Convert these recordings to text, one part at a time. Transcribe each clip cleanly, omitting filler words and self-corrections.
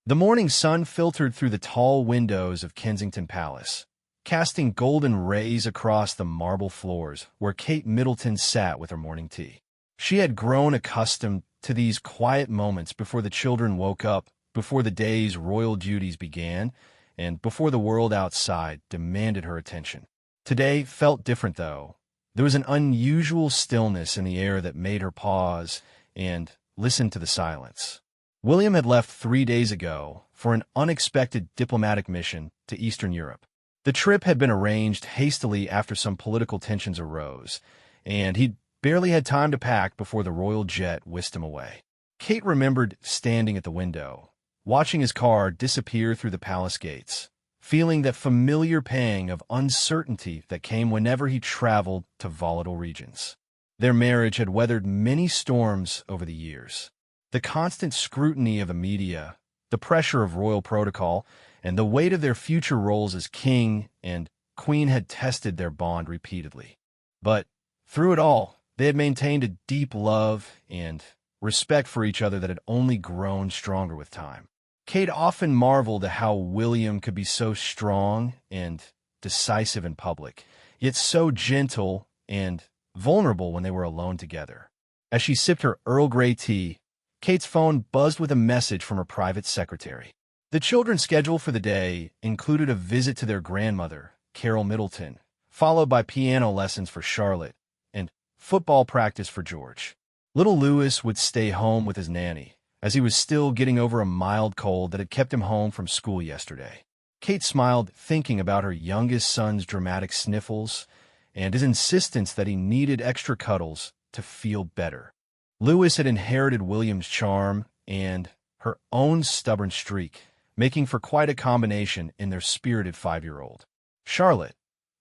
The morning sun filtered through the tall windows of Kensington Palace, casting golden rays across the marble floors where Kate Middleton sat with her morning tea. She had grown accustomed to these quiet moments before the children woke up, before the day's royal duties began, and before the world outside demanded her attention. Today felt different, though. There was an unusual stillness in the air that made her pause and listen to the silence. William had left 3 days ago for an unexpected diplomatic mission to Eastern Europe. The trip had been arranged hastily after some political tensions arose, and he'd barely had time to pack before the royal jet whisked him away. Kate remembered standing at the window, watching his car disappear through the palace gates, feeling that familiar pang of uncertainty that came whenever he traveled to volatile regions. Their marriage had weathered many storms over the years. The constant scrutiny of the media, the pressure of royal protocol, and the weight of their future roles as king and queen had tested their bond repeatedly. But through it all, they had maintained a deep love and respect for each other that had only grown stronger with time. Kate often marveled at how William could be so strong and decisive in public, yet so gentle and vulnerable when they were alone together. As she sipped her Earl Grey tea, Kate's phone buzzed with a message from her private secretary. The children's schedule for the day included a visit to their grandmother, Carol Middleton, followed by piano lessons for Charlotte and football practice for George. Little Louis would stay home with his nanny, as he was still getting over a mild cold that had kept him home from school yesterday. Kate smiled, thinking about her youngest son's dramatic sniffles and his insistence that he needed extra cuddles to feel better. Louis had inherited William's charm and her own stubborn streak, making for quite a combination in their spirited 5-year-old. Charlotte,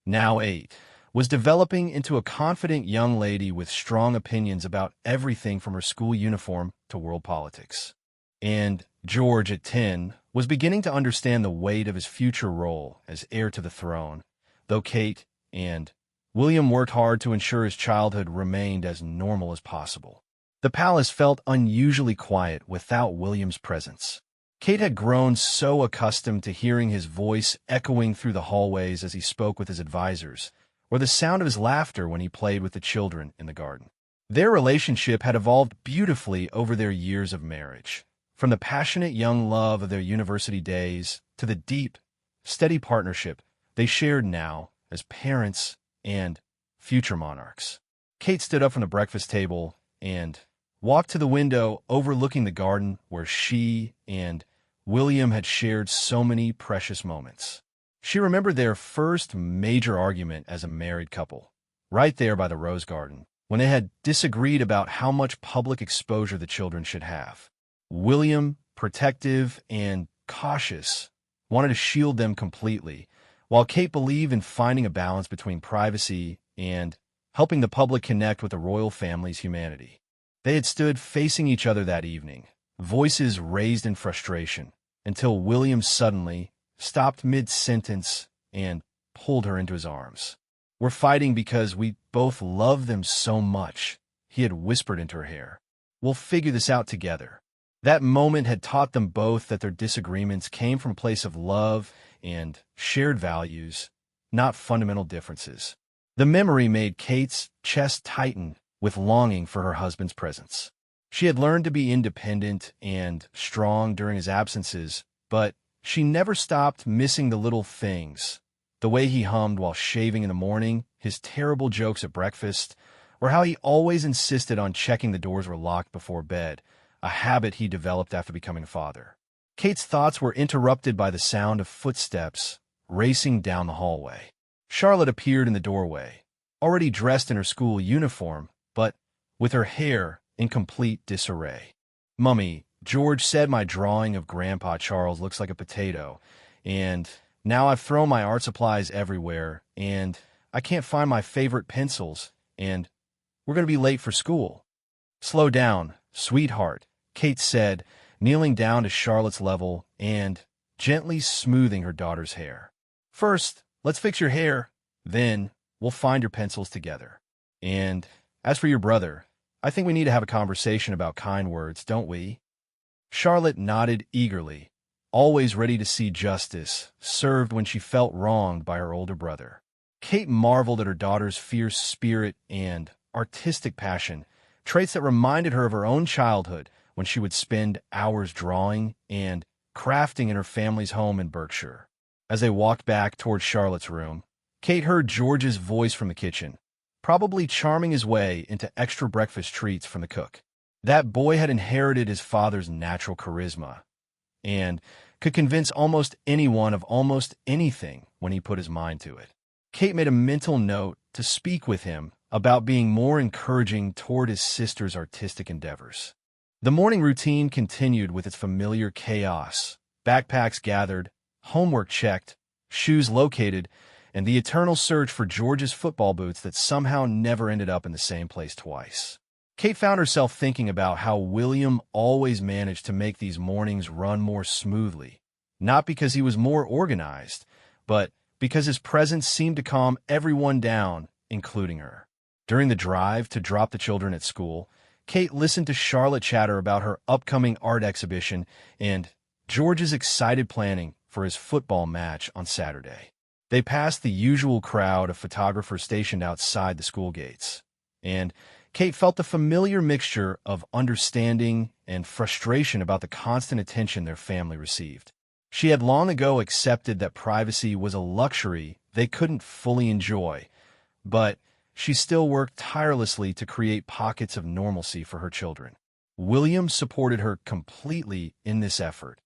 now 8, was developing into a confident young lady with strong opinions about everything from her school uniform to world politics. And George, at 10, was beginning to understand the weight of his future role as heir to the throne, though Kate and William worked hard to ensure his childhood remained as normal as possible. The palace felt unusually quiet without William's presence. Kate had grown so accustomed to hearing his voice echoing through the hallways as he spoke with his advisors, or the sound of his laughter when he played with the children in the garden. Their relationship had evolved beautifully over their years of marriage, from the passionate young love of their university days to the deep, steady partnership they shared now as parents and future monarchs. Kate stood up from the breakfast table and walked to the window overlooking the garden where she and William had shared so many precious moments. She remembered their first major argument as a married couple, right there by the rose garden, when they had disagreed about how much public exposure the children should have. William, protective and cautious, wanted to shield them completely, while Kate believed in finding a balance between privacy and helping the public connect with the royal family's humanity. They had stood facing each other that evening, voices raised in frustration, until William suddenly stopped mid-sentence and pulled her into his arms. "We're fighting because we both love them so much," he had whispered into her hair. "We'll figure this out together." That moment had taught them both that their disagreements came from a place of love and shared values, not fundamental differences. The memory made Kate's chest tighten with longing for her husband's presence. She had learned to be independent and strong during his absences, but she never stopped missing the little things, the way he hummed while shaving in the morning, his terrible jokes at breakfast, or how he always insisted on checking the doors were locked before bed, a habit he developed after becoming a father. Kate's thoughts were interrupted by the sound of footsteps racing down the hallway. Charlotte appeared in the doorway, already dressed in her school uniform, but with her hair in complete disarray. "Mummy, George said my drawing of Grandpa Charles looks like a potato, and now I've thrown my art supplies everywhere, and I can't find my favorite pencils, and we're going to be late for school." "Slow down, sweetheart," Kate said, kneeling down to Charlotte's level and gently smoothing her daughter's hair. "First, let's fix your hair, then we'll find your pencils together. And as for your brother, I think we need to have a conversation about kind words, don't we?" Charlotte nodded eagerly, always ready to see justice served when she felt wronged by her older brother. Kate marveled at her daughter's fierce spirit and artistic passion, traits that reminded her of her own childhood when she would spend hours drawing and crafting in her family's home in Berkshire. As they walked back toward Charlotte's room, Kate heard George's voice from the kitchen, probably charming his way into extra breakfast treats from the cook. That boy had inherited his father's natural charisma and could convince almost anyone of almost anything when he put his mind to it. Kate made a mental note to speak with him about being more encouraging toward his sister's artistic endeavors. The morning routine continued with its familiar chaos: backpacks gathered, homework checked, shoes located, and the eternal search for George's football boots that somehow never ended up in the same place twice. Kate found herself thinking about how William always managed to make these mornings run more smoothly, not because he was more organized, but because his presence seemed to calm everyone down, including her. During the drive to drop the children at school, Kate listened to Charlotte chatter about her upcoming art exhibition and George's excited planning for his football match on Saturday. They passed the usual crowd of photographers stationed outside the school gates, and Kate felt the familiar mixture of understanding and frustration about the constant attention their family received. She had long ago accepted that privacy was a luxury they couldn't fully enjoy, but she still worked tirelessly to create pockets of normalcy for her children. William supported her completely in this effort,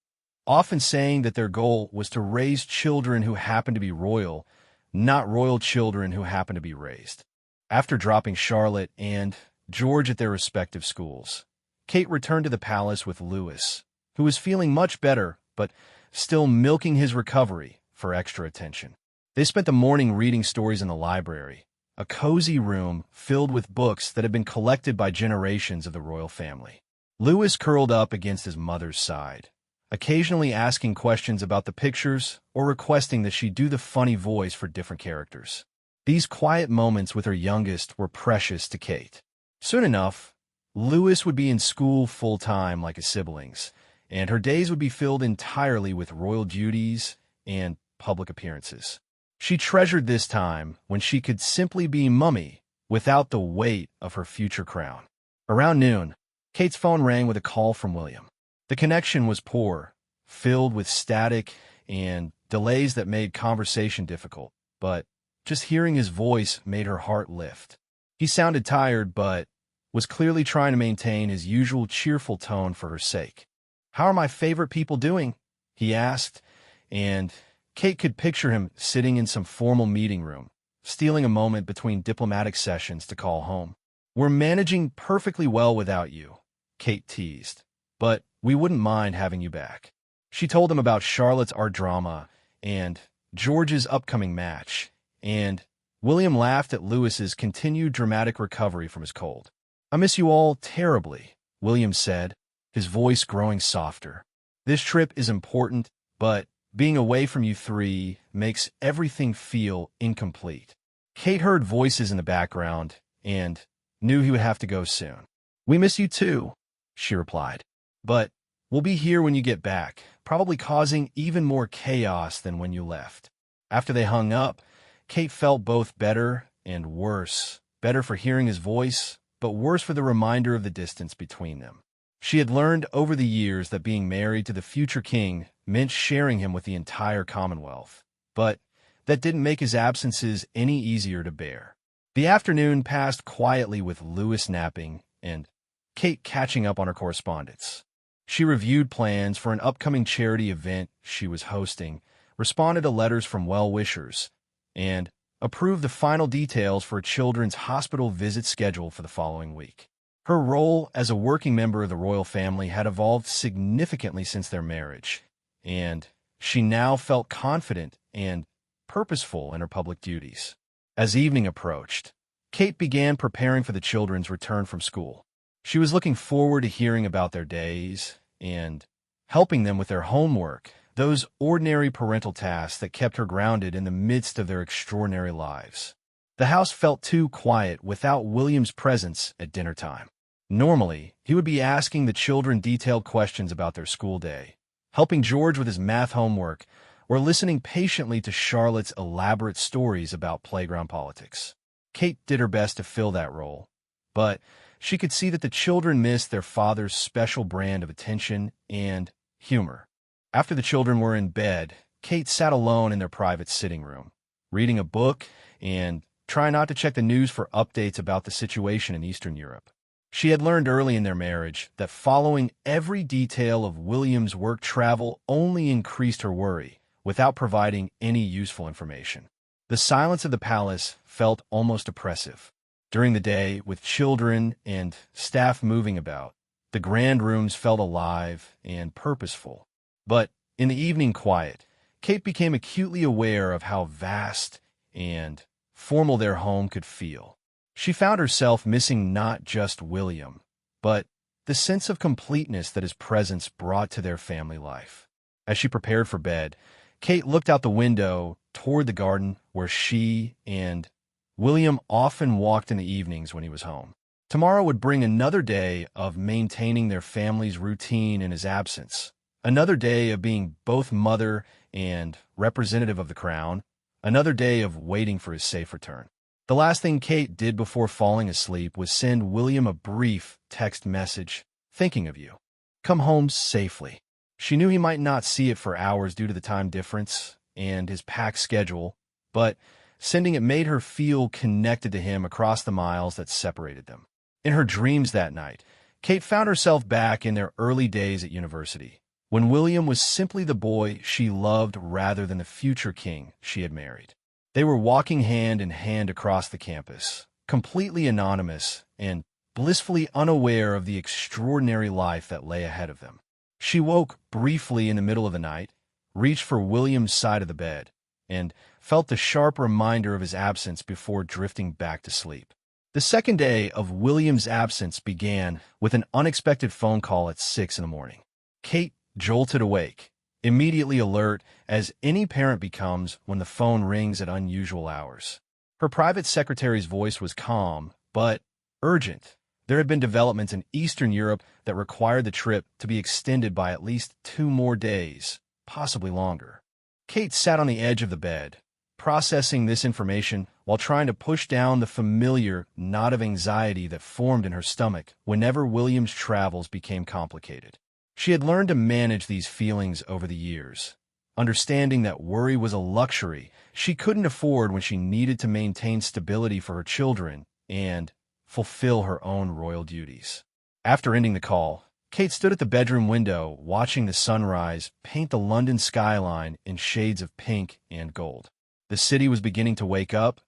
often saying that their goal was to raise children who happened to be royal, not royal children who happened to be raised. After dropping Charlotte and George at their respective schools, Kate returned to the palace with Louis, who was feeling much better, but still milking his recovery for extra attention. They spent the morning reading stories in the library, a cozy room filled with books that had been collected by generations of the royal family. Louis curled up against his mother's side, occasionally asking questions about the pictures or requesting that she do the funny voice for different characters. These quiet moments with her youngest were precious to Kate. Soon enough, Louis would be in school full-time like his siblings, and her days would be filled entirely with royal duties and public appearances. She treasured this time when she could simply be Mummy without the weight of her future crown. Around noon, Kate's phone rang with a call from William. The connection was poor, filled with static and delays that made conversation difficult, but just hearing his voice made her heart lift. He sounded tired, but was clearly trying to maintain his usual cheerful tone for her sake. "How are my favorite people doing?" he asked, and Kate could picture him sitting in some formal meeting room, stealing a moment between diplomatic sessions to call home. "We're managing perfectly well without you," Kate teased, "but we wouldn't mind having you back." She told him about Charlotte's art drama and George's upcoming match, and William laughed at Louis's continued dramatic recovery from his cold. "I miss you all terribly," William said, his voice growing softer. "This trip is important, but being away from you three makes everything feel incomplete." Kate heard voices in the background and knew he would have to go soon. "We miss you too," she replied, "but we'll be here when you get back, probably causing even more chaos than when you left." After they hung up, Kate felt both better and worse. Better for hearing his voice, but worse for the reminder of the distance between them. She had learned over the years that being married to the future king meant sharing him with the entire Commonwealth, but that didn't make his absences any easier to bear. The afternoon passed quietly with Louis napping and Kate catching up on her correspondence. She reviewed plans for an upcoming charity event she was hosting, responded to letters from well-wishers, and approved the final details for a children's hospital visit schedule for the following week. Her role as a working member of the royal family had evolved significantly since their marriage, and she now felt confident and purposeful in her public duties. As evening approached, Kate began preparing for the children's return from school. She was looking forward to hearing about their days and helping them with their homework, those ordinary parental tasks that kept her grounded in the midst of their extraordinary lives. The house felt too quiet without William's presence at dinner time. Normally, he would be asking the children detailed questions about their school day, helping George with his math homework, or listening patiently to Charlotte's elaborate stories about playground politics. Kate did her best to fill that role, but she could see that the children missed their father's special brand of attention and humor. After the children were in bed, Kate sat alone in their private sitting room, reading a book and trying not to check the news for updates about the situation in Eastern Europe. She had learned early in their marriage that following every detail of William's work travel only increased her worry, without providing any useful information. The silence of the palace felt almost oppressive. During the day, with children and staff moving about, the grand rooms felt alive and purposeful. But in the evening quiet, Kate became acutely aware of how vast and formal their home could feel. She found herself missing not just William, but the sense of completeness that his presence brought to their family life. As she prepared for bed, Kate looked out the window toward the garden where she and William often walked in the evenings when he was home. Tomorrow would bring another day of maintaining their family's routine in his absence, another day of being both mother and representative of the crown, another day of waiting for his safe return. The last thing Kate did before falling asleep was send William a brief text message, "Thinking of you. Come home safely." She knew he might not see it for hours due to the time difference and his packed schedule, but sending it made her feel connected to him across the miles that separated them. In her dreams that night, Kate found herself back in their early days at university, when William was simply the boy she loved rather than the future king she had married. They were walking hand in hand across the campus, completely anonymous and blissfully unaware of the extraordinary life that lay ahead of them. She woke briefly in the middle of the night, reached for William's side of the bed, and felt the sharp reminder of his absence before drifting back to sleep. The second day of William's absence began with an unexpected phone call at 6 in the morning. Kate jolted awake, immediately alert as any parent becomes when the phone rings at unusual hours. Her private secretary's voice was calm, but urgent. There had been developments in Eastern Europe that required the trip to be extended by at least 2 more days, possibly longer. Kate sat on the edge of the bed, processing this information while trying to push down the familiar knot of anxiety that formed in her stomach whenever William's travels became complicated. She had learned to manage these feelings over the years, understanding that worry was a luxury she couldn't afford when she needed to maintain stability for her children and fulfill her own royal duties. After ending the call, Kate stood at the bedroom window watching the sunrise paint the London skyline in shades of pink and gold. The city was beginning to wake up,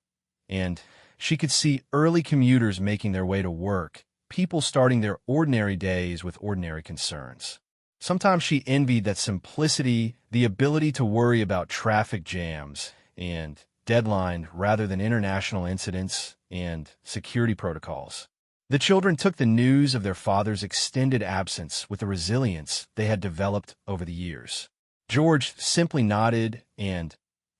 and she could see early commuters making their way to work, people starting their ordinary days with ordinary concerns. Sometimes she envied that simplicity, the ability to worry about traffic jams and deadline rather than international incidents and security protocols. The children took the news of their father's extended absence with the resilience they had developed over the years. George simply nodded and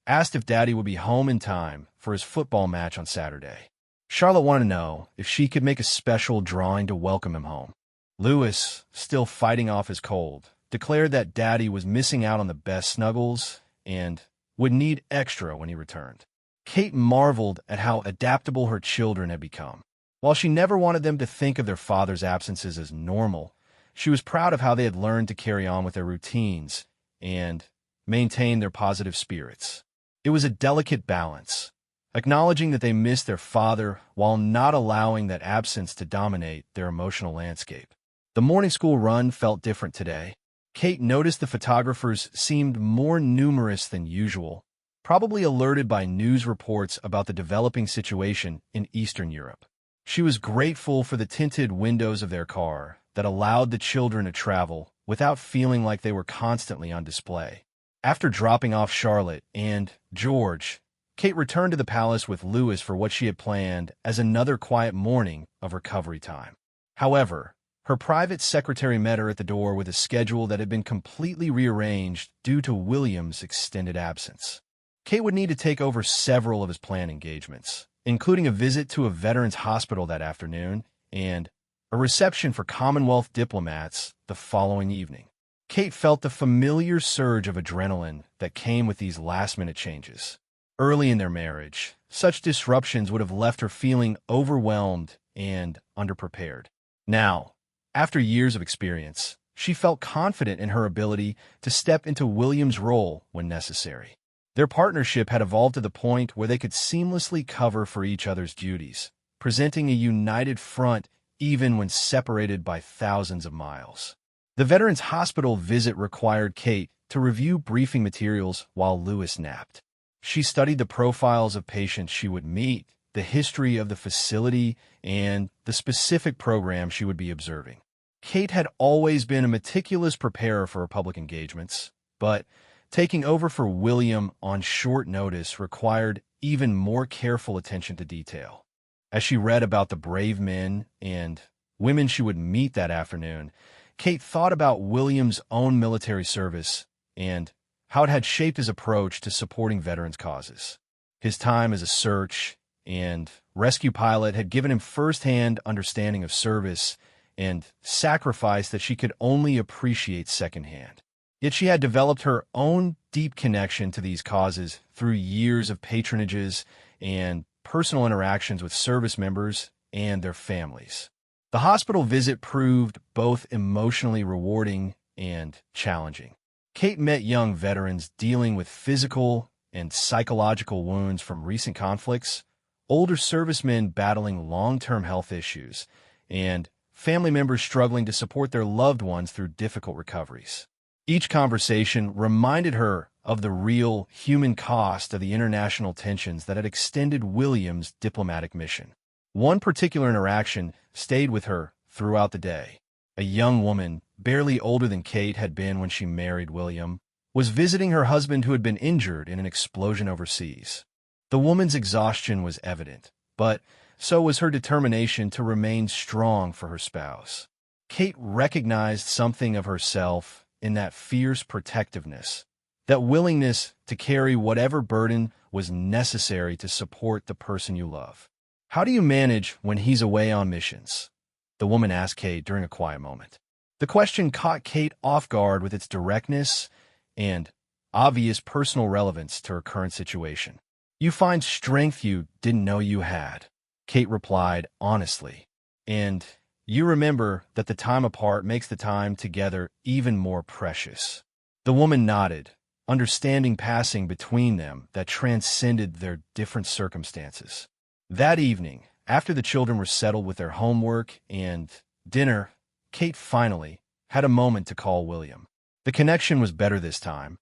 asked if Daddy would be home in time for his football match on Saturday. Charlotte wanted to know if she could make a special drawing to welcome him home. Louis, still fighting off his cold, declared that Daddy was missing out on the best snuggles and would need extra when he returned. Kate marveled at how adaptable her children had become. While she never wanted them to think of their father's absences as normal, she was proud of how they had learned to carry on with their routines and maintain their positive spirits. It was a delicate balance, acknowledging that they missed their father while not allowing that absence to dominate their emotional landscape. The morning school run felt different today. Kate noticed the photographers seemed more numerous than usual, probably alerted by news reports about the developing situation in Eastern Europe. She was grateful for the tinted windows of their car that allowed the children to travel without feeling like they were constantly on display. After dropping off Charlotte and George, Kate returned to the palace with Louis for what she had planned as another quiet morning of recovery time. However, her private secretary met her at the door with a schedule that had been completely rearranged due to William's extended absence. Kate would need to take over several of his planned engagements, including a visit to a veterans hospital that afternoon and a reception for Commonwealth diplomats the following evening. Kate felt the familiar surge of adrenaline that came with these last-minute changes. Early in their marriage, such disruptions would have left her feeling overwhelmed and underprepared. Now, after years of experience, she felt confident in her ability to step into William's role when necessary. Their partnership had evolved to the point where they could seamlessly cover for each other's duties, presenting a united front even when separated by thousands of miles. The Veterans Hospital visit required Kate to review briefing materials while Lewis napped. She studied the profiles of patients she would meet, the history of the facility, and the specific program she would be observing. Kate had always been a meticulous preparer for her public engagements, but taking over for William on short notice required even more careful attention to detail. As she read about the brave men and women she would meet that afternoon, Kate thought about William's own military service and how it had shaped his approach to supporting veterans' causes. His time as a search and rescue pilot had given him first-hand understanding of service and sacrifice that she could only appreciate secondhand. Yet she had developed her own deep connection to these causes through years of patronages and personal interactions with service members and their families. The hospital visit proved both emotionally rewarding and challenging. Kate met young veterans dealing with physical and psychological wounds from recent conflicts, older servicemen battling long-term health issues, and family members struggling to support their loved ones through difficult recoveries. Each conversation reminded her of the real human cost of the international tensions that had extended William's diplomatic mission. One particular interaction stayed with her throughout the day. A young woman, barely older than Kate had been when she married William, was visiting her husband who had been injured in an explosion overseas. The woman's exhaustion was evident, but so was her determination to remain strong for her spouse. Kate recognized something of herself in that fierce protectiveness, that willingness to carry whatever burden was necessary to support the person you love. "How do you manage when he's away on missions?" the woman asked Kate during a quiet moment. The question caught Kate off guard with its directness and obvious personal relevance to her current situation. "You find strength you didn't know you had," Kate replied honestly. "And you remember that the time apart makes the time together even more precious." The woman nodded, understanding passing between them that transcended their different circumstances. That evening, after the children were settled with their homework and dinner, Kate finally had a moment to call William. The connection was better this time,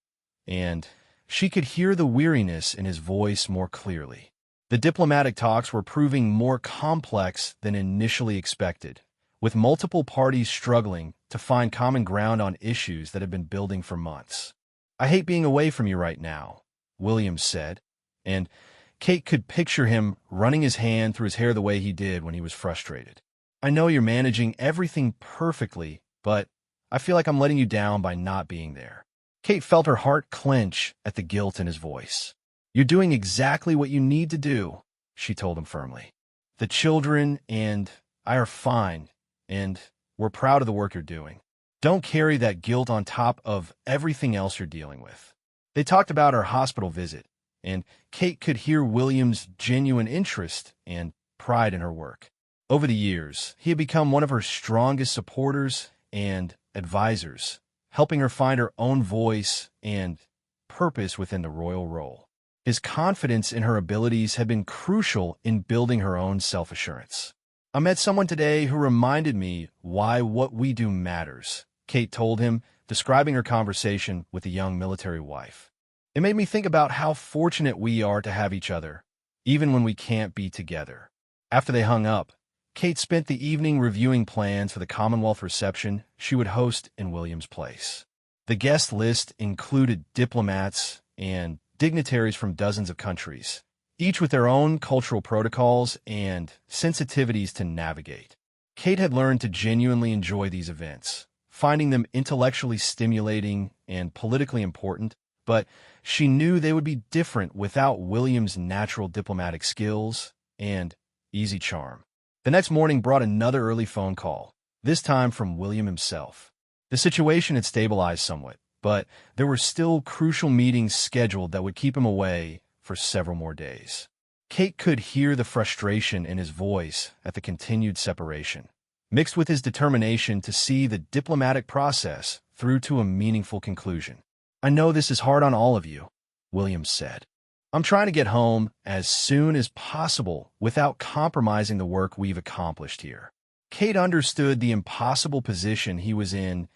and she could hear the weariness in his voice more clearly. The diplomatic talks were proving more complex than initially expected, with multiple parties struggling to find common ground on issues that had been building for months. "I hate being away from you right now," William said, and Kate could picture him running his hand through his hair the way he did when he was frustrated. "I know you're managing everything perfectly, but I feel like I'm letting you down by not being there." Kate felt her heart clench at the guilt in his voice. "You're doing exactly what you need to do," she told him firmly. "The children and I are fine, and we're proud of the work you're doing. Don't carry that guilt on top of everything else you're dealing with." They talked about her hospital visit, and Kate could hear William's genuine interest and pride in her work. Over the years, he had become one of her strongest supporters and advisors, helping her find her own voice and purpose within the royal role. His confidence in her abilities had been crucial in building her own self-assurance. "I met someone today who reminded me why what we do matters," Kate told him, describing her conversation with a young military wife. "It made me think about how fortunate we are to have each other, even when we can't be together." After they hung up, Kate spent the evening reviewing plans for the Commonwealth reception she would host in William's place. The guest list included diplomats and dignitaries from dozens of countries, each with their own cultural protocols and sensitivities to navigate. Kate had learned to genuinely enjoy these events, finding them intellectually stimulating and politically important, but she knew they would be different without William's natural diplomatic skills and easy charm. The next morning brought another early phone call, this time from William himself. The situation had stabilized somewhat, but there were still crucial meetings scheduled that would keep him away for several more days. Kate could hear the frustration in his voice at the continued separation, mixed with his determination to see the diplomatic process through to a meaningful conclusion. "I know this is hard on all of you," Williams said. "I'm trying to get home as soon as possible without compromising the work we've accomplished here." Kate understood the impossible position he was in,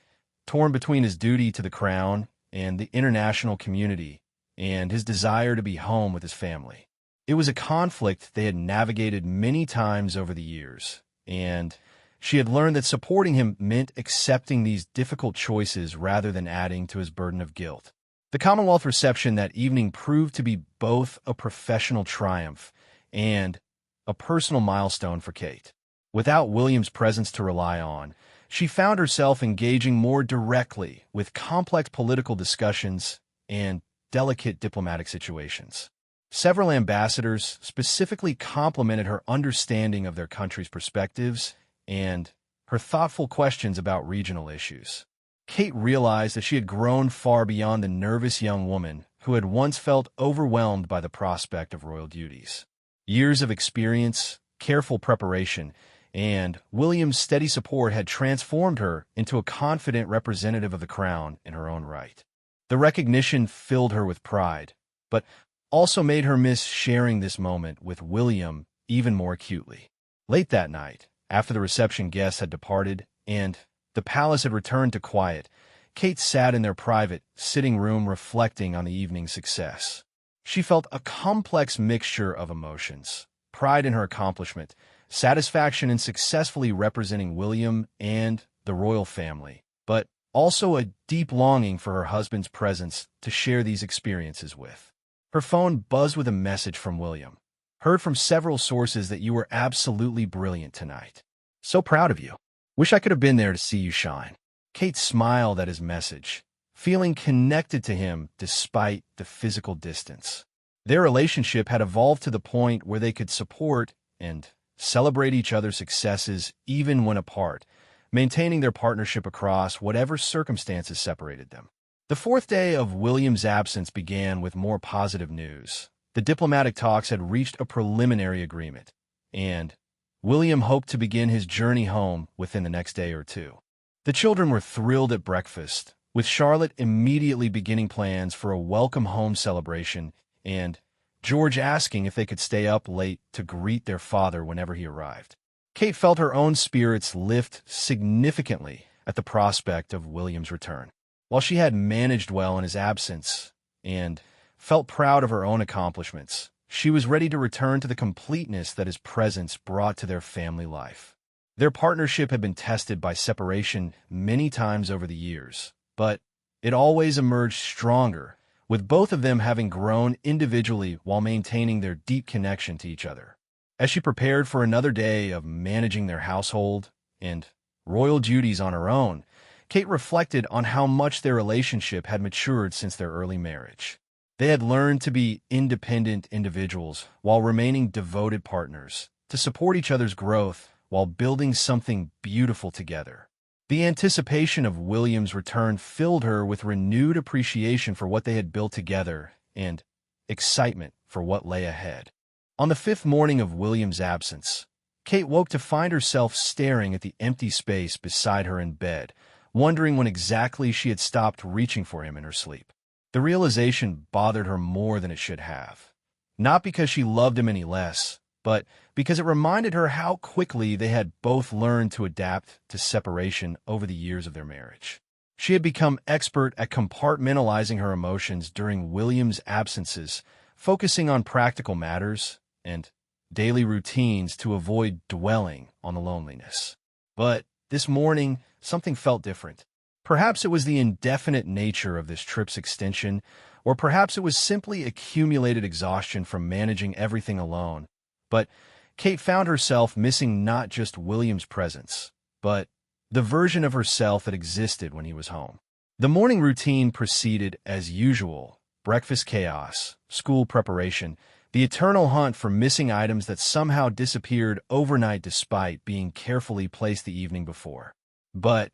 torn between his duty to the Crown and the international community and his desire to be home with his family. It was a conflict they had navigated many times over the years, and she had learned that supporting him meant accepting these difficult choices rather than adding to his burden of guilt. The Commonwealth reception that evening proved to be both a professional triumph and a personal milestone for Kate. Without William's presence to rely on, she found herself engaging more directly with complex political discussions and delicate diplomatic situations. Several ambassadors specifically complimented her understanding of their country's perspectives and her thoughtful questions about regional issues. Kate realized that she had grown far beyond the nervous young woman who had once felt overwhelmed by the prospect of royal duties. Years of experience, careful preparation, and William's steady support had transformed her into a confident representative of the Crown in her own right. The recognition filled her with pride, but also made her miss sharing this moment with William even more acutely. Late that night, after the reception guests had departed and the palace had returned to quiet, Kate sat in their private sitting room reflecting on the evening's success. She felt a complex mixture of emotions: pride in her accomplishment, satisfaction in successfully representing William and the royal family, but also a deep longing for her husband's presence to share these experiences with. Her phone buzzed with a message from William. "Heard from several sources that you were absolutely brilliant tonight. So proud of you. Wish I could have been there to see you shine." Kate smiled at his message, feeling connected to him despite the physical distance. Their relationship had evolved to the point where they could support and celebrate each other's successes even when apart, maintaining their partnership across whatever circumstances separated them. The fourth day of William's absence began with more positive news. The diplomatic talks had reached a preliminary agreement, and William hoped to begin his journey home within the next day or two. The children were thrilled at breakfast, with Charlotte immediately beginning plans for a welcome home celebration and George asking if they could stay up late to greet their father whenever he arrived. Kate felt her own spirits lift significantly at the prospect of William's return. While she had managed well in his absence and felt proud of her own accomplishments, she was ready to return to the completeness that his presence brought to their family life. Their partnership had been tested by separation many times over the years, but it always emerged stronger, with both of them having grown individually while maintaining their deep connection to each other. As she prepared for another day of managing their household and royal duties on her own, Kate reflected on how much their relationship had matured since their early marriage. They had learned to be independent individuals while remaining devoted partners, to support each other's growth while building something beautiful together. The anticipation of William's return filled her with renewed appreciation for what they had built together and excitement for what lay ahead. On the fifth morning of William's absence, Kate woke to find herself staring at the empty space beside her in bed, wondering when exactly she had stopped reaching for him in her sleep. The realization bothered her more than it should have. Not because she loved him any less, but because it reminded her how quickly they had both learned to adapt to separation over the years of their marriage. She had become expert at compartmentalizing her emotions during William's absences, focusing on practical matters and daily routines to avoid dwelling on the loneliness. But this morning, something felt different. Perhaps it was the indefinite nature of this trip's extension, or perhaps it was simply accumulated exhaustion from managing everything alone. But Kate found herself missing not just William's presence, but the version of herself that existed when he was home. The morning routine proceeded as usual: breakfast chaos, school preparation, the eternal hunt for missing items that somehow disappeared overnight despite being carefully placed the evening before. But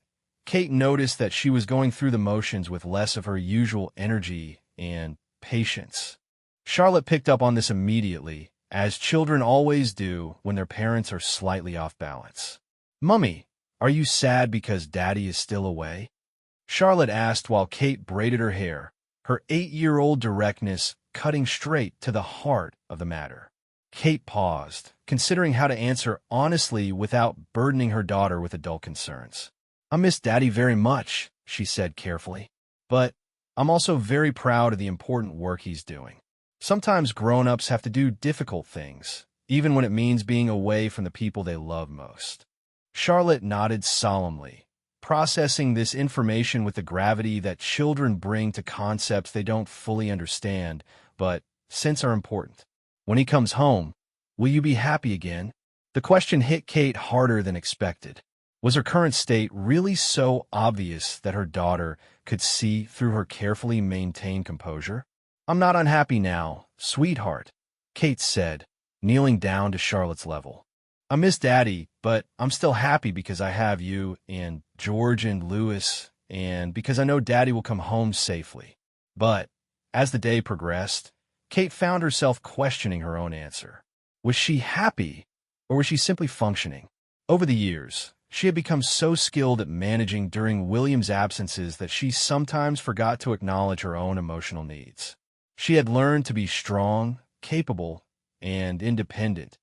Kate noticed that she was going through the motions with less of her usual energy and patience. Charlotte picked up on this immediately, as children always do when their parents are slightly off balance. "Mummy, are you sad because Daddy is still away?" Charlotte asked while Kate braided her hair, her 8-year-old directness cutting straight to the heart of the matter. Kate paused, considering how to answer honestly without burdening her daughter with adult concerns. "I miss Daddy very much," she said carefully. "But I'm also very proud of the important work he's doing. Sometimes grown-ups have to do difficult things, even when it means being away from the people they love most." Charlotte nodded solemnly, processing this information with the gravity that children bring to concepts they don't fully understand, but sense are important. "When he comes home, will you be happy again?" The question hit Kate harder than expected. Was her current state really so obvious that her daughter could see through her carefully maintained composure? "I'm not unhappy now, sweetheart," Kate said, kneeling down to Charlotte's level. "I miss Daddy, but I'm still happy because I have you and George and Louis, and because I know Daddy will come home safely." But as the day progressed, Kate found herself questioning her own answer. Was she happy, or was she simply functioning? Over the years, she had become so skilled at managing during William's absences that she sometimes forgot to acknowledge her own emotional needs. She had learned to be strong, capable, and independent,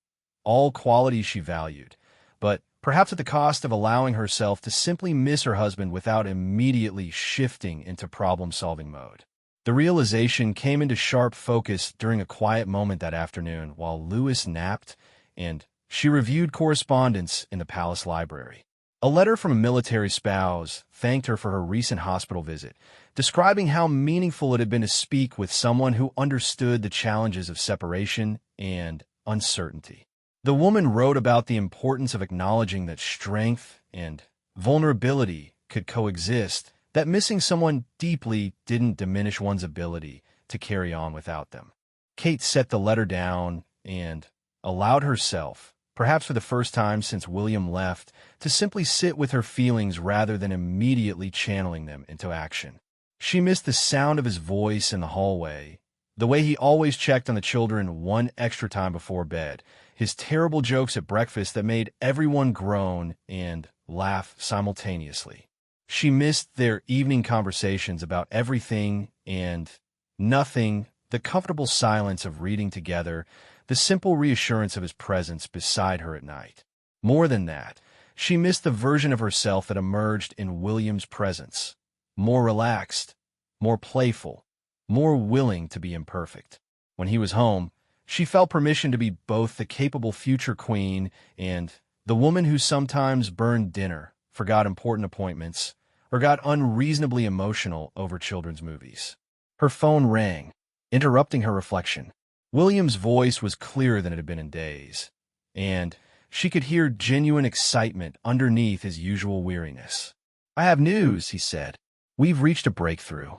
all qualities she valued, but perhaps at the cost of allowing herself to simply miss her husband without immediately shifting into problem-solving mode. The realization came into sharp focus during a quiet moment that afternoon while Louis napped and she reviewed correspondence in the palace library. A letter from a military spouse thanked her for her recent hospital visit, describing how meaningful it had been to speak with someone who understood the challenges of separation and uncertainty. The woman wrote about the importance of acknowledging that strength and vulnerability could coexist, that missing someone deeply didn't diminish one's ability to carry on without them. Kate set the letter down and allowed herself, perhaps for the first time since William left, to simply sit with her feelings rather than immediately channeling them into action. She missed the sound of his voice in the hallway, the way he always checked on the children one extra time before bed, his terrible jokes at breakfast that made everyone groan and laugh simultaneously. She missed their evening conversations about everything and nothing, the comfortable silence of reading together, the simple reassurance of his presence beside her at night. More than that, she missed the version of herself that emerged in William's presence, more relaxed, more playful, more willing to be imperfect. When he was home, she felt permission to be both the capable future queen and the woman who sometimes burned dinner, forgot important appointments, or got unreasonably emotional over children's movies. Her phone rang, interrupting her reflection. William's voice was clearer than it had been in days, and she could hear genuine excitement underneath his usual weariness. "I have news," he said. "We've reached a breakthrough.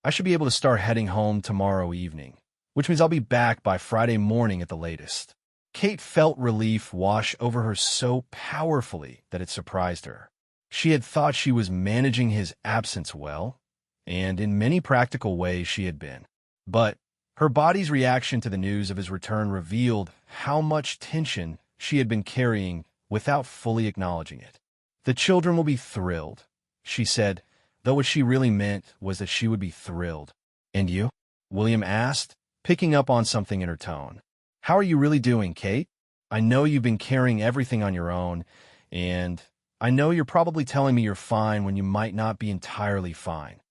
I should be able to start heading home tomorrow evening, which means I'll be back by Friday morning at the latest." Kate felt relief wash over her so powerfully that it surprised her. She had thought she was managing his absence well, and in many practical ways she had been. But her body's reaction to the news of his return revealed how much tension she had been carrying without fully acknowledging it. "The children will be thrilled," she said, though what she really meant was that she would be thrilled. "And you?" William asked, picking up on something in her tone. "How are you really doing, Kate? I know you've been carrying everything on your own, and I know you're probably telling me you're fine when you might not be entirely fine."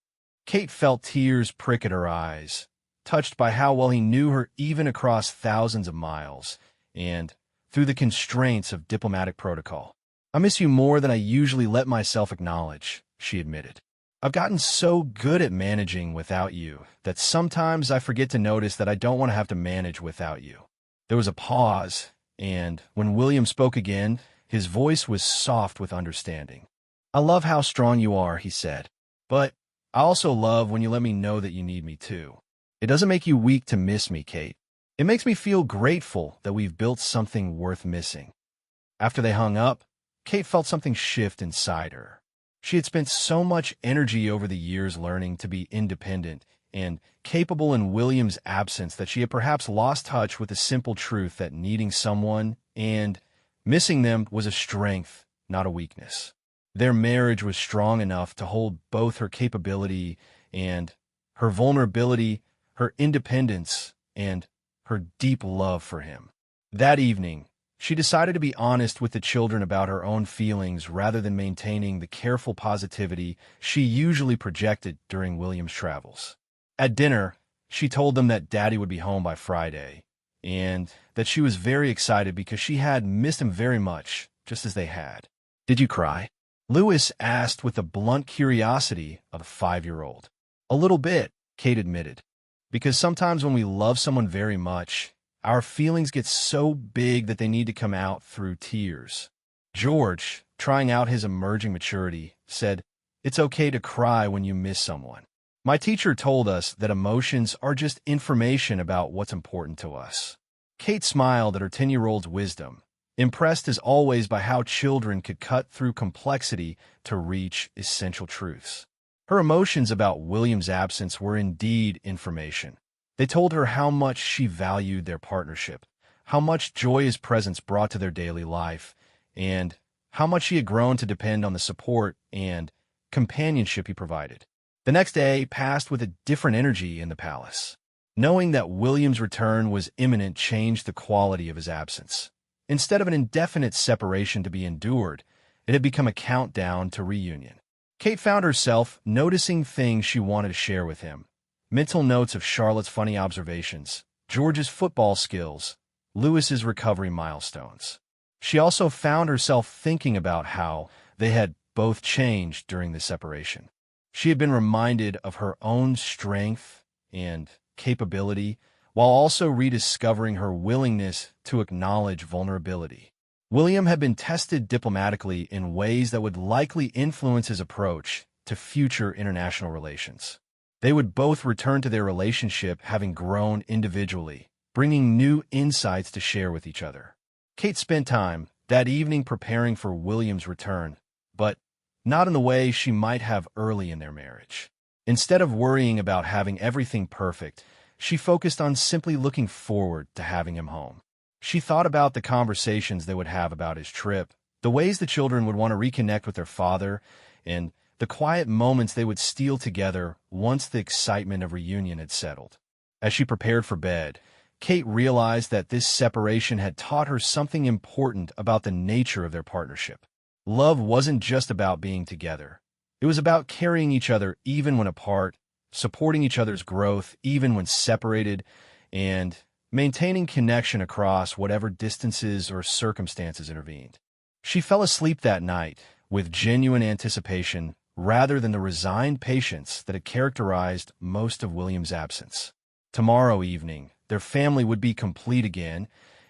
Kate felt tears prick at her eyes, touched by how well he knew her even across thousands of miles, and through the constraints of diplomatic protocol. "I miss you more than I usually let myself acknowledge," she admitted. "I've gotten so good at managing without you that sometimes I forget to notice that I don't want to have to manage without you." There was a pause, and when William spoke again, his voice was soft with understanding. "I love how strong you are," he said, "but I also love when you let me know that you need me too. It doesn't make you weak to miss me, Kate. It makes me feel grateful that we've built something worth missing." After they hung up, Kate felt something shift inside her. She had spent so much energy over the years learning to be independent and capable in William's absence that she had perhaps lost touch with the simple truth that needing someone and missing them was a strength, not a weakness. Their marriage was strong enough to hold both her capability and her vulnerability, her independence, and her deep love for him. That evening, she decided to be honest with the children about her own feelings rather than maintaining the careful positivity she usually projected during William's travels. At dinner, she told them that Daddy would be home by Friday, and that she was very excited because she had missed him very much, just as they had. "Did you cry?" Lewis asked with the blunt curiosity of a 5-year-old. "A little bit," Kate admitted, "because sometimes when we love someone very much, our feelings get so big that they need to come out through tears." George, trying out his emerging maturity, said, "It's okay to cry when you miss someone. My teacher told us that emotions are just information about what's important to us." Kate smiled at her 10-year-old's wisdom, impressed as always by how children could cut through complexity to reach essential truths. Her emotions about William's absence were indeed information. They told her how much she valued their partnership, how much joy his presence brought to their daily life, and how much she had grown to depend on the support and companionship he provided. The next day passed with a different energy in the palace. Knowing that William's return was imminent changed the quality of his absence. Instead of an indefinite separation to be endured, it had become a countdown to reunion. Kate found herself noticing things she wanted to share with him. Mental notes of Charlotte's funny observations, George's football skills, Lewis's recovery milestones. She also found herself thinking about how they had both changed during the separation. She had been reminded of her own strength and capability, while also rediscovering her willingness to acknowledge vulnerability. William had been tested diplomatically in ways that would likely influence his approach to future international relations. They would both return to their relationship having grown individually, bringing new insights to share with each other. Kate spent time that evening preparing for William's return, but not in the way she might have early in their marriage. Instead of worrying about having everything perfect, she focused on simply looking forward to having him home. She thought about the conversations they would have about his trip, the ways the children would want to reconnect with their father, and the quiet moments they would steal together once the excitement of reunion had settled. As she prepared for bed, Kate realized that this separation had taught her something important about the nature of their partnership. Love wasn't just about being together. It was about carrying each other even when apart, supporting each other's growth even when separated, and maintaining connection across whatever distances or circumstances intervened. She fell asleep that night with genuine anticipation rather than the resigned patience that had characterized most of William's absence. Tomorrow evening, their family would be complete again,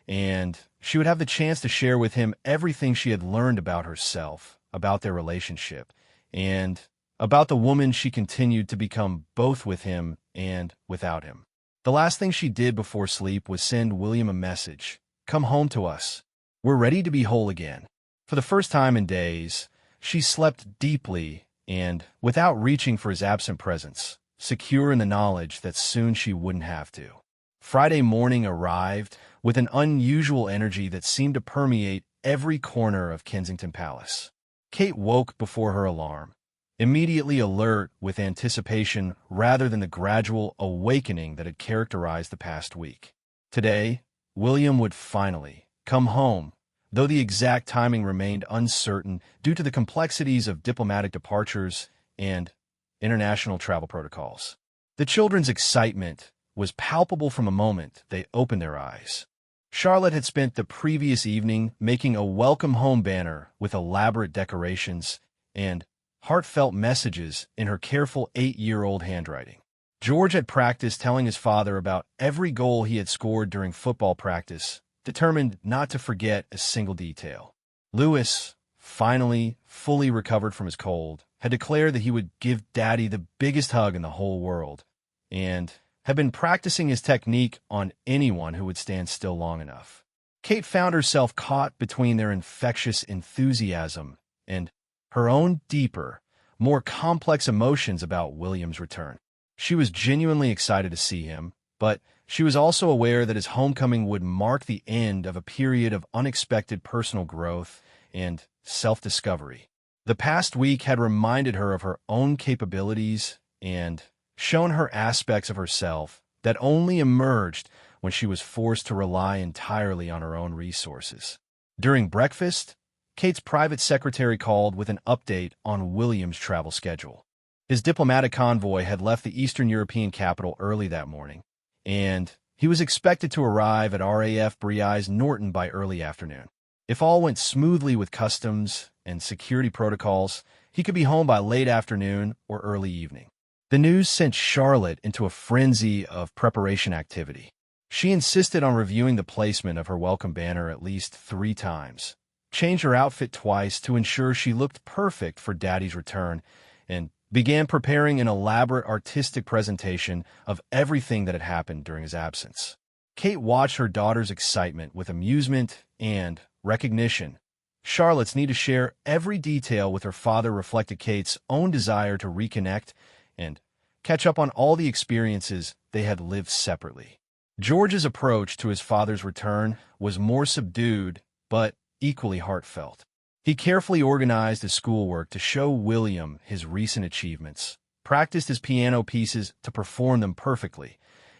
and she would have the chance to share with him everything she had learned about herself, about their relationship, and about the woman she continued to become both with him and without him. The last thing she did before sleep was send William a message. "Come home to us. We're ready to be whole again." For the first time in days, she slept deeply and without reaching for his absent presence, secure in the knowledge that soon she wouldn't have to. Friday morning arrived with an unusual energy that seemed to permeate every corner of Kensington Palace. Kate woke before her alarm, immediately alert with anticipation rather than the gradual awakening that had characterized the past week. Today, William would finally come home, though the exact timing remained uncertain due to the complexities of diplomatic departures and international travel protocols. The children's excitement was palpable from the moment they opened their eyes. Charlotte had spent the previous evening making a welcome home banner with elaborate decorations and heartfelt messages in her careful 8-year-old handwriting. George had practiced telling his father about every goal he had scored during football practice, determined not to forget a single detail. Lewis, finally fully recovered from his cold, had declared that he would give Daddy the biggest hug in the whole world, and had been practicing his technique on anyone who would stand still long enough. Kate found herself caught between their infectious enthusiasm and her own deeper, more complex emotions about William's return. She was genuinely excited to see him, but she was also aware that his homecoming would mark the end of a period of unexpected personal growth and self-discovery. The past week had reminded her of her own capabilities and shown her aspects of herself that only emerged when she was forced to rely entirely on her own resources. During breakfast, Kate's private secretary called with an update on William's travel schedule. His diplomatic convoy had left the Eastern European capital early that morning, and he was expected to arrive at RAF Breise Norton by early afternoon. If all went smoothly with customs and security protocols, he could be home by late afternoon or early evening. The news sent Charlotte into a frenzy of preparation activity. She insisted on reviewing the placement of her welcome banner at least 3 times, changed her outfit twice to ensure she looked perfect for Daddy's return, and began preparing an elaborate artistic presentation of everything that had happened during his absence. Kate watched her daughter's excitement with amusement and recognition. Charlotte's need to share every detail with her father reflected Kate's own desire to reconnect and catch up on all the experiences they had lived separately. George's approach to his father's return was more subdued, but equally heartfelt. He carefully organized his schoolwork to show William his recent achievements, practiced his piano pieces to perform them perfectly,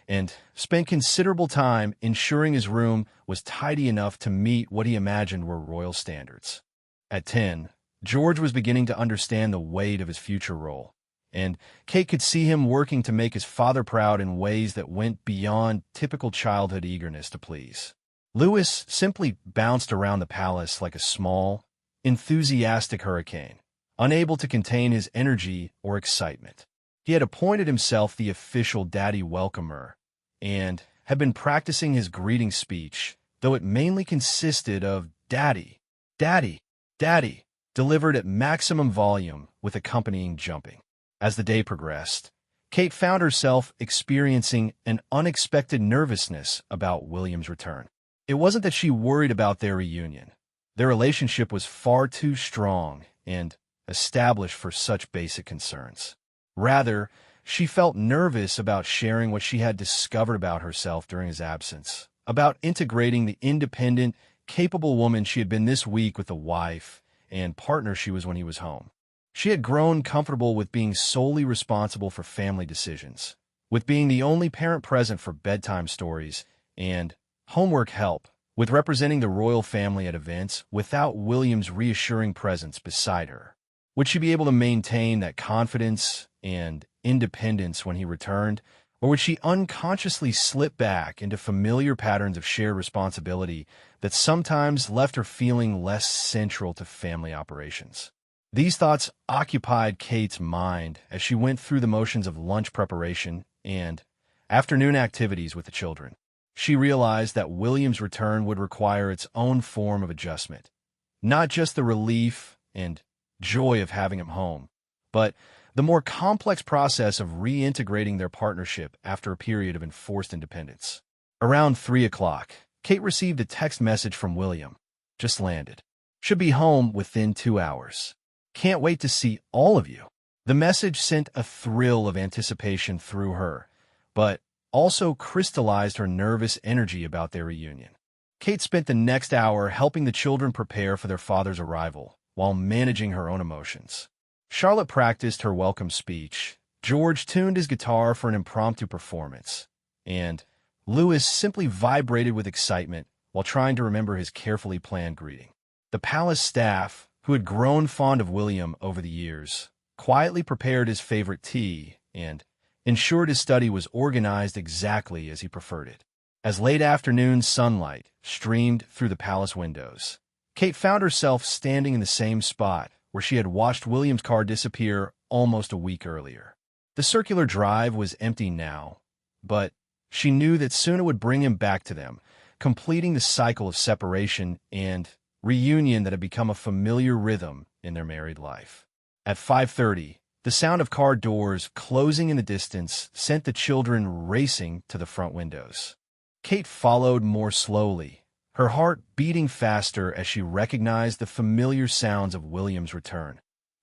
and spent considerable time ensuring his room was tidy enough to meet what he imagined were royal standards. At 10, George was beginning to understand the weight of his future role, and Kate could see him working to make his father proud in ways that went beyond typical childhood eagerness to please. Louis simply bounced around the palace like a small, enthusiastic hurricane, unable to contain his energy or excitement. He had appointed himself the official daddy welcomer and had been practicing his greeting speech, though it mainly consisted of "Daddy, Daddy, Daddy," delivered at maximum volume with accompanying jumping. As the day progressed, Kate found herself experiencing an unexpected nervousness about William's return. It wasn't that she worried about their reunion. Their relationship was far too strong and established for such basic concerns. Rather, she felt nervous about sharing what she had discovered about herself during his absence, about integrating the independent, capable woman she had been this week with the wife and partner she was when he was home. She had grown comfortable with being solely responsible for family decisions, with being the only parent present for bedtime stories and homework help, with representing the royal family at events without William's reassuring presence beside her. Would she be able to maintain that confidence and independence when he returned, or would she unconsciously slip back into familiar patterns of shared responsibility that sometimes left her feeling less central to family operations? These thoughts occupied Kate's mind as she went through the motions of lunch preparation and afternoon activities with the children. She realized that William's return would require its own form of adjustment, not just the relief and joy of having him home, but the more complex process of reintegrating their partnership after a period of enforced independence. Around 3 o'clock, Kate received a text message from William. "Just landed. Should be home within 2 hours. Can't wait to see all of you." The message sent a thrill of anticipation through her, but also crystallized her nervous energy about their reunion. Kate spent the next hour helping the children prepare for their father's arrival, while managing her own emotions. Charlotte practiced her welcome speech, George tuned his guitar for an impromptu performance, and Louis simply vibrated with excitement while trying to remember his carefully planned greeting. The palace staff, who had grown fond of William over the years, quietly prepared his favorite tea and ensured his study was organized exactly as he preferred it. As late afternoon sunlight streamed through the palace windows, Kate found herself standing in the same spot where she had watched William's car disappear almost a week earlier. The circular drive was empty now, but she knew that soon it would bring him back to them, completing the cycle of separation and reunion that had become a familiar rhythm in their married life. At 5:30, the sound of car doors closing in the distance sent the children racing to the front windows. Kate followed more slowly, her heart beating faster as she recognized the familiar sounds of William's return.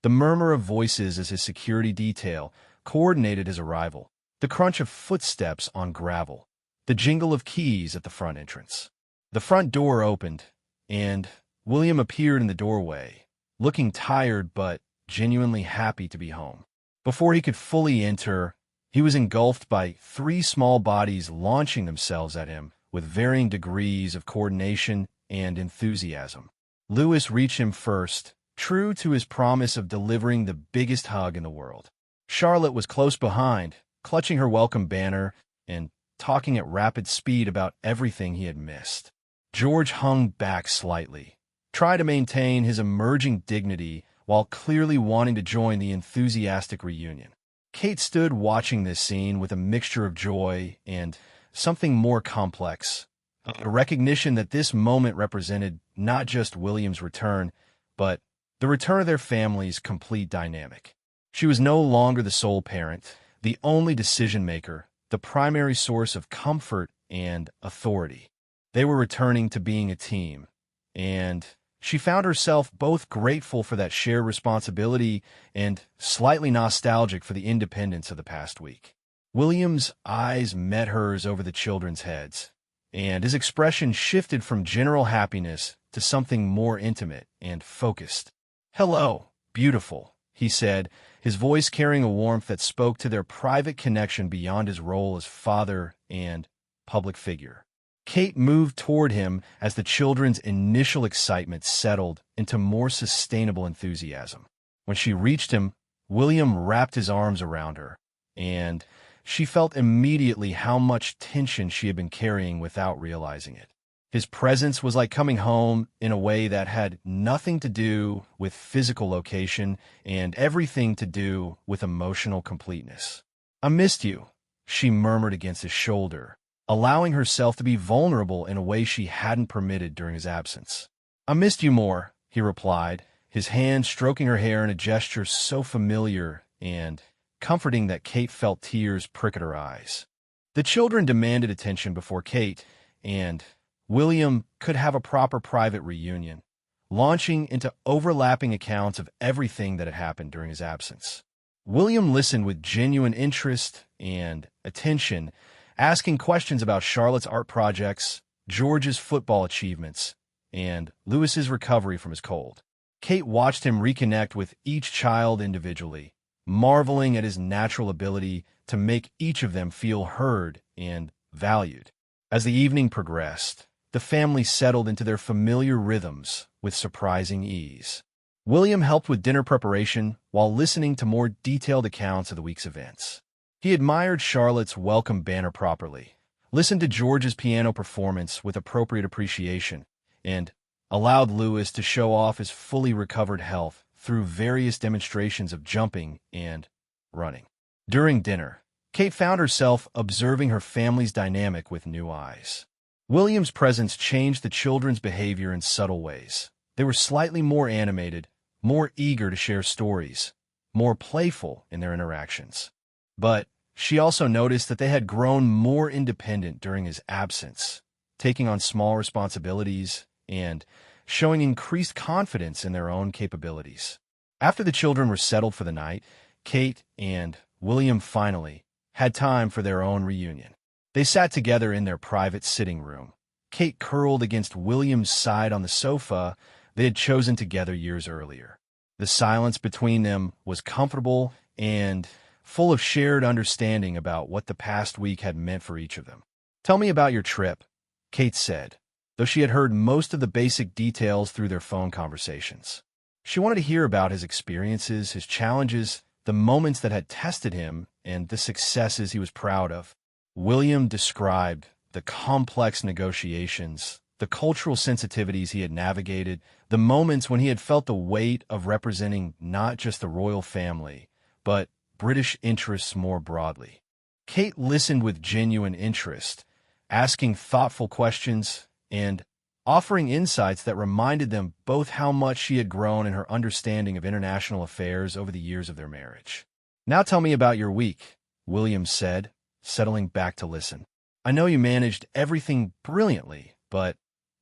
The murmur of voices as his security detail coordinated his arrival, the crunch of footsteps on gravel, the jingle of keys at the front entrance. The front door opened, and William appeared in the doorway, looking tired but genuinely happy to be home. Before he could fully enter, he was engulfed by three small bodies launching themselves at him with varying degrees of coordination and enthusiasm. Lewis reached him first, true to his promise of delivering the biggest hug in the world. Charlotte was close behind, clutching her welcome banner and talking at rapid speed about everything he had missed. George hung back slightly, trying to maintain his emerging dignity while clearly wanting to join the enthusiastic reunion. Kate stood watching this scene with a mixture of joy and something more complex, a recognition that this moment represented not just William's return, but the return of their family's complete dynamic. She was no longer the sole parent, the only decision-maker, the primary source of comfort and authority. They were returning to being a team, and she found herself both grateful for that shared responsibility and slightly nostalgic for the independence of the past week. William's eyes met hers over the children's heads, and his expression shifted from general happiness to something more intimate and focused. "Hello, beautiful," he said, his voice carrying a warmth that spoke to their private connection beyond his role as father and public figure. Kate moved toward him as the children's initial excitement settled into more sustainable enthusiasm. When she reached him, William wrapped his arms around her, and she felt immediately how much tension she had been carrying without realizing it. His presence was like coming home in a way that had nothing to do with physical location and everything to do with emotional completeness. "I missed you," she murmured against his shoulder, allowing herself to be vulnerable in a way she hadn't permitted during his absence. "I missed you more," he replied, his hand stroking her hair in a gesture so familiar and comforting that Kate felt tears prick at her eyes. The children demanded attention before Kate and William could have a proper private reunion, launching into overlapping accounts of everything that had happened during his absence. William listened with genuine interest and attention, asking questions about Charlotte's art projects, George's football achievements, and Lewis's recovery from his cold. Kate watched him reconnect with each child individually, marveling at his natural ability to make each of them feel heard and valued. As the evening progressed, the family settled into their familiar rhythms with surprising ease. William helped with dinner preparation while listening to more detailed accounts of the week's events. He admired Charlotte's welcome banner properly, listened to George's piano performance with appropriate appreciation, and allowed Lewis to show off his fully recovered health through various demonstrations of jumping and running. During dinner, Kate found herself observing her family's dynamic with new eyes. William's presence changed the children's behavior in subtle ways. They were slightly more animated, more eager to share stories, more playful in their interactions. But she also noticed that they had grown more independent during his absence, taking on small responsibilities and showing increased confidence in their own capabilities. After the children were settled for the night, Kate and William finally had time for their own reunion. They sat together in their private sitting room, Kate curled against William's side on the sofa they had chosen together years earlier. The silence between them was comfortable and full of shared understanding about what the past week had meant for each of them. "Tell me about your trip," Kate said, though she had heard most of the basic details through their phone conversations. She wanted to hear about his experiences, his challenges, the moments that had tested him, and the successes he was proud of. William described the complex negotiations, the cultural sensitivities he had navigated, the moments when he had felt the weight of representing not just the royal family, but British interests more broadly. Kate listened with genuine interest, asking thoughtful questions and offering insights that reminded them both how much she had grown in her understanding of international affairs over the years of their marriage. "Now tell me about your week," William said, settling back to listen. "I know you managed everything brilliantly, but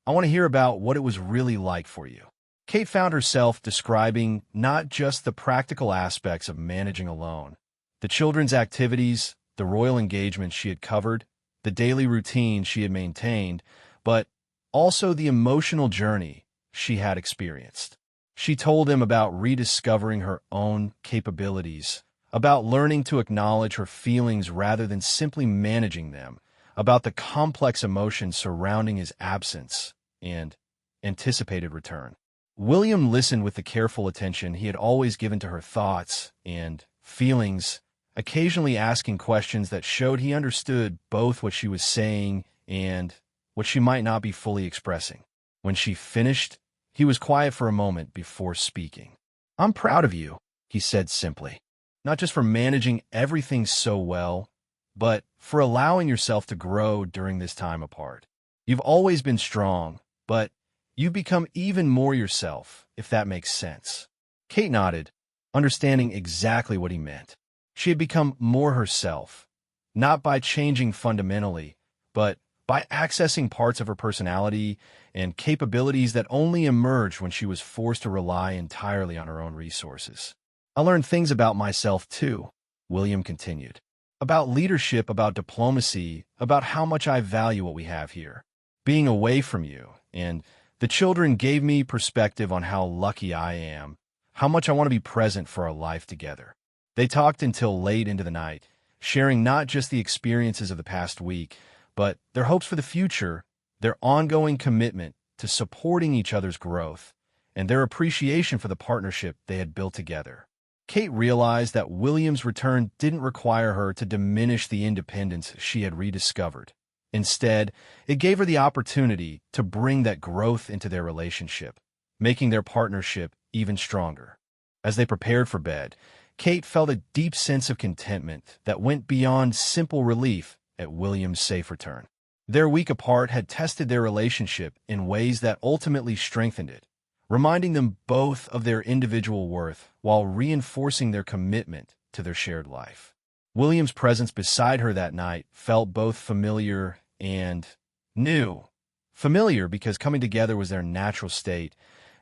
I want to hear about what it was really like for you." Kate found herself describing not just the practical aspects of managing alone, the children's activities, the royal engagements she had covered, the daily routine she had maintained, but also the emotional journey she had experienced. She told him about rediscovering her own capabilities, about learning to acknowledge her feelings rather than simply managing them, about the complex emotions surrounding his absence and anticipated return. William listened with the careful attention he had always given to her thoughts and feelings, occasionally asking questions that showed he understood both what she was saying and what she might not be fully expressing. When she finished, he was quiet for a moment before speaking. "I'm proud of you," he said simply, "not just for managing everything so well, but for allowing yourself to grow during this time apart. You've always been strong, but you've become even more yourself, if that makes sense." Kate nodded, understanding exactly what he meant. She had become more herself, not by changing fundamentally, but by accessing parts of her personality and capabilities that only emerged when she was forced to rely entirely on her own resources. "I learned things about myself too," William continued. "About leadership, about diplomacy, about how much I value what we have here. Being away from you, and the children gave me perspective on how lucky I am, how much I want to be present for our life together." They talked until late into the night, sharing not just the experiences of the past week, but their hopes for the future, their ongoing commitment to supporting each other's growth, and their appreciation for the partnership they had built together. Kate realized that William's return didn't require her to diminish the independence she had rediscovered. Instead, it gave her the opportunity to bring that growth into their relationship, making their partnership even stronger. As they prepared for bed, Kate felt a deep sense of contentment that went beyond simple relief at William's safe return. Their week apart had tested their relationship in ways that ultimately strengthened it, reminding them both of their individual worth while reinforcing their commitment to their shared life. William's presence beside her that night felt both familiar and new. Familiar because coming together was their natural state,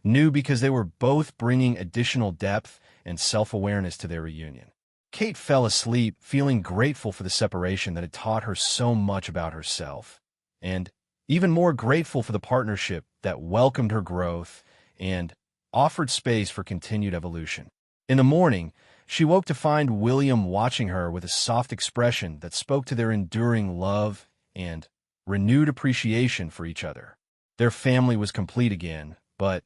new because they were both bringing additional depth and self-awareness to their reunion. Kate fell asleep feeling grateful for the separation that had taught her so much about herself, and even more grateful for the partnership that welcomed her growth and offered space for continued evolution. In the morning, she woke to find William watching her with a soft expression that spoke to their enduring love and renewed appreciation for each other. Their family was complete again, but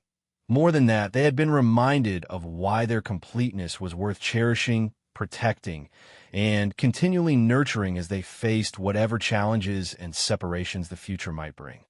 more than that, they had been reminded of why their completeness was worth cherishing, protecting, and continually nurturing as they faced whatever challenges and separations the future might bring.